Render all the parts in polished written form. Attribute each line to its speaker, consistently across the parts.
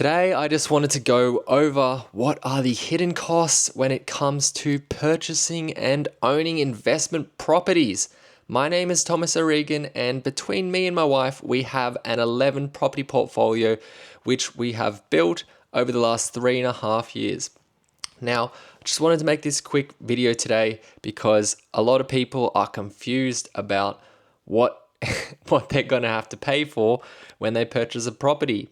Speaker 1: Today, I just wanted to go over what are the hidden costs when it comes to purchasing and owning investment properties. My name is Thomas O'Regan, and between me and my wife, we have an 11 property portfolio which we have built over the last 3.5 years. Now, I just wanted to make this quick video today because a lot of people are confused about what what they're going to have to pay for when they purchase a property.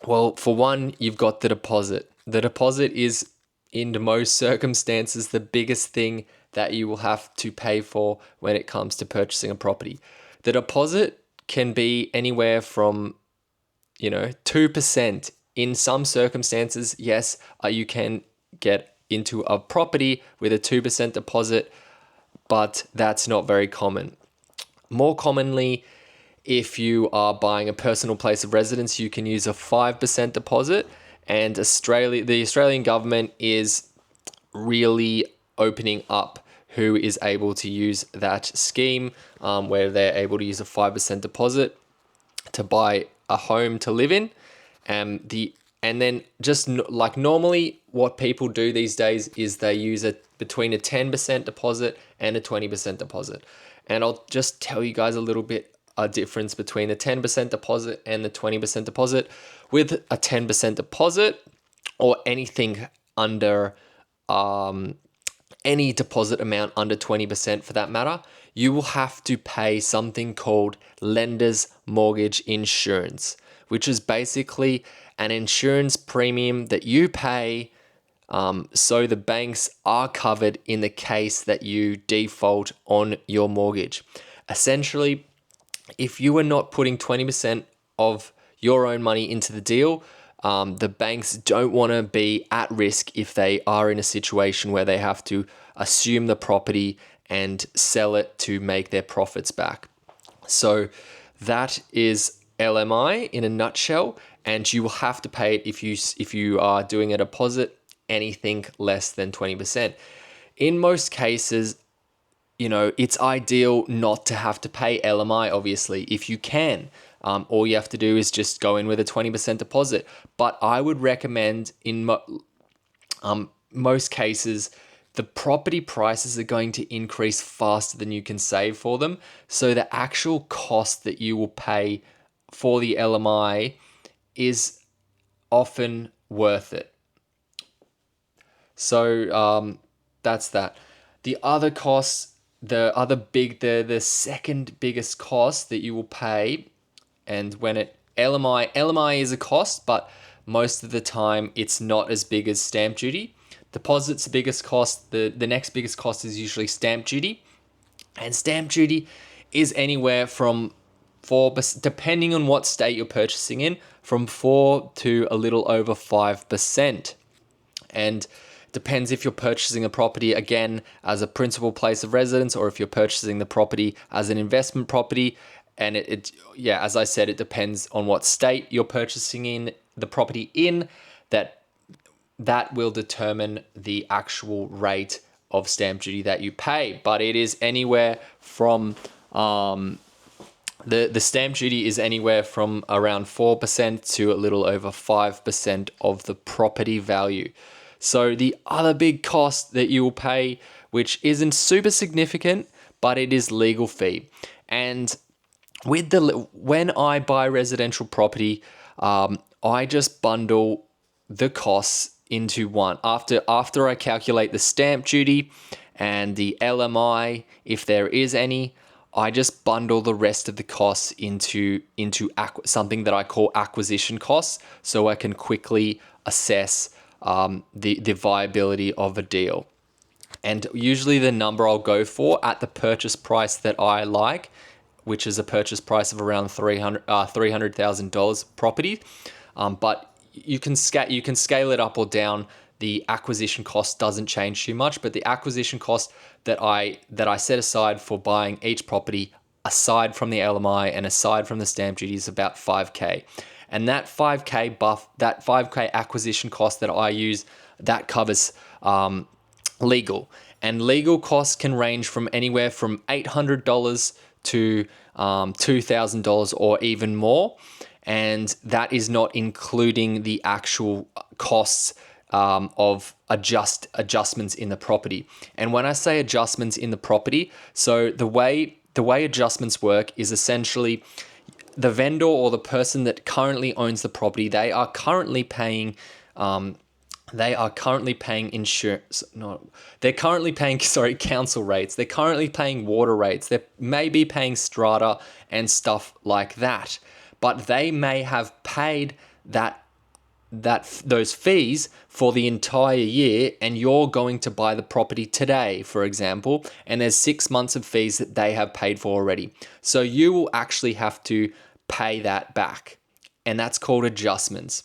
Speaker 1: Well, for one, you've got the deposit. The deposit is, in most circumstances, the biggest thing that you will have to pay for when it comes to purchasing a property. The deposit can be anywhere from, 2%. In some circumstances, yes, you can get into a property with a 2% deposit, but that's not very common. More commonly, if you are buying a personal place of residence, you can use a 5% deposit, and the Australian government is really opening up who is able to use that scheme, where they're able to use a 5% deposit to buy a home to live in. And then like normally what people do these days is they use between a 10% deposit and a 20% deposit. And I'll just tell you guys a little bit a difference between the 10% deposit and the 20% deposit. With a 10% deposit or anything under any deposit amount under 20% for that matter, you will have to pay something called lender's mortgage insurance, which is basically an insurance premium that you pay so the banks are covered in the case that you default on your mortgage. Essentially, if you are not putting 20% of your own money into the deal, the banks don't want to be at risk if they are in a situation where they have to assume the property and sell it to make their profits back. So that is LMI in a nutshell, and you will have to pay it if you are doing a deposit anything less than 20%. In most cases, it's ideal not to have to pay LMI, obviously, if you can. All you have to do is just go in with a 20% deposit. But I would recommend in most cases, the property prices are going to increase faster than you can save for them. So the actual cost that you will pay for the LMI is often worth it. So that's that. The other costs, the second biggest cost that you will pay, and when LMI is a cost, but most of the time it's not as big as stamp duty. Deposit's the biggest cost. The next biggest cost is usually stamp duty, and stamp duty is anywhere from 4%, depending on what state you're purchasing in, from 4 to a little over 5%. And depends if you're purchasing a property, again, as a principal place of residence, or if you're purchasing the property as an investment property. And as I said, it depends on what state you're purchasing in the property in, that will determine the actual rate of stamp duty that you pay. But it is anywhere from, the stamp duty is anywhere from around 4% to a little over 5% of the property value. So the other big cost that you will pay, which isn't super significant, but it is legal fee. And when I buy residential property, I just bundle the costs into one. After I calculate the stamp duty and the LMI, if there is any, I just bundle the rest of the costs into something that I call acquisition costs, so I can quickly assess the viability of a deal. And usually the number I'll go for at the purchase price that I like, which is a purchase price of around $300,000 property. But you can scale it up or down. The acquisition cost doesn't change too much, but the acquisition cost that I set aside for buying each property, aside from the LMI and aside from the stamp duty, is about $5,000. And that $5,000 acquisition cost that I use, that covers legal. And legal costs can range from anywhere from $800 to $2,000 or even more. and that is not including the actual costs of adjustments in the property. And when I say adjustments in the property, so the way adjustments work is essentially the vendor or the person that currently owns the property, they are currently paying insurance. No, they're currently paying council rates. They're currently paying water rates. They may be paying strata and stuff like that. But they may have paid those fees for the entire year, and you're going to buy the property today, for example, and there's 6 months of fees that they have paid for already. So you will actually have to pay that back, and that's called adjustments.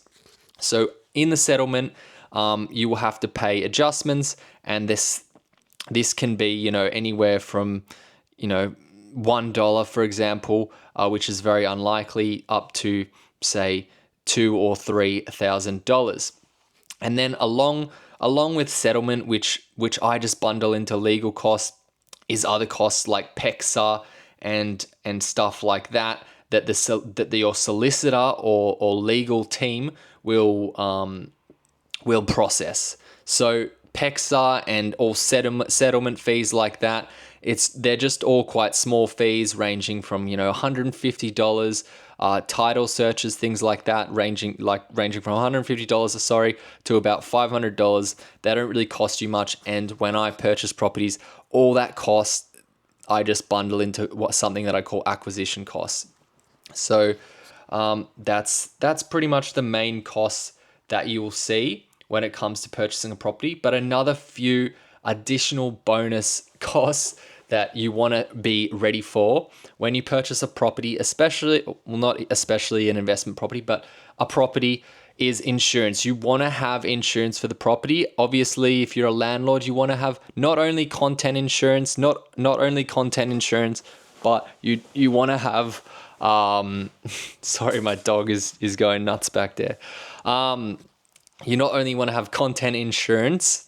Speaker 1: So in the settlement, you will have to pay adjustments, and this can be, anywhere from, $1, for example, which is very unlikely, up to say $2,000 or $3,000. And then along with settlement, which I just bundle into legal costs, is other costs like PEXA and stuff like that your solicitor or legal team will process. So PEXA and all settlement fees like that, they're just all quite small fees, ranging from $150. Title searches, things like that, ranging from $150, to about $500. They don't really cost you much. And when I purchase properties, all that cost I just bundle into something that I call acquisition costs. So that's pretty much the main costs that you will see when it comes to purchasing a property. But another few additional bonus costs that you want to be ready for when you purchase a property, not especially an investment property, but a property, is insurance. You want to have insurance for the property. Obviously, if you're a landlord, you want to have not only content insurance, but you want to have sorry, my dog is going nuts back there. You not only want to have content insurance,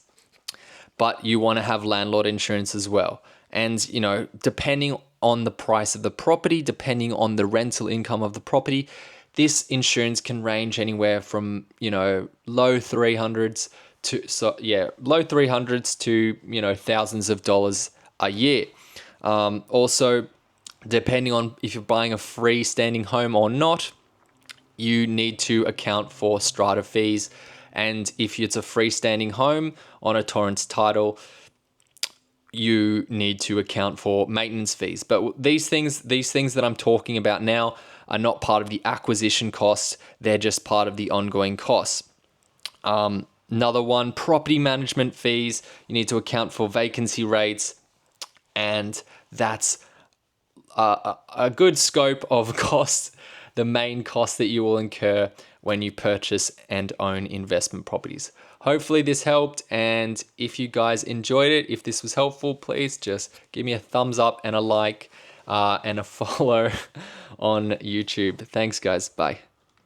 Speaker 1: but you want to have landlord insurance as well. And, depending on the price of the property, depending on the rental income of the property, this insurance can range anywhere from, low 300s to, thousands of dollars a year. Also, depending on if you're buying a freestanding home or not, you need to account for strata fees. And if it's a freestanding home on a Torrens title, you need to account for maintenance fees. But these things that I'm talking about now are not part of the acquisition costs. They're just part of the ongoing costs. Another one, property management fees. You need to account for vacancy rates, and that's a good scope of costs, the main costs that you will incur when you purchase and own investment properties. Hopefully this helped, and if you guys enjoyed it, if this was helpful, please just give me a thumbs up and a like and a follow on YouTube. Thanks, guys. Bye.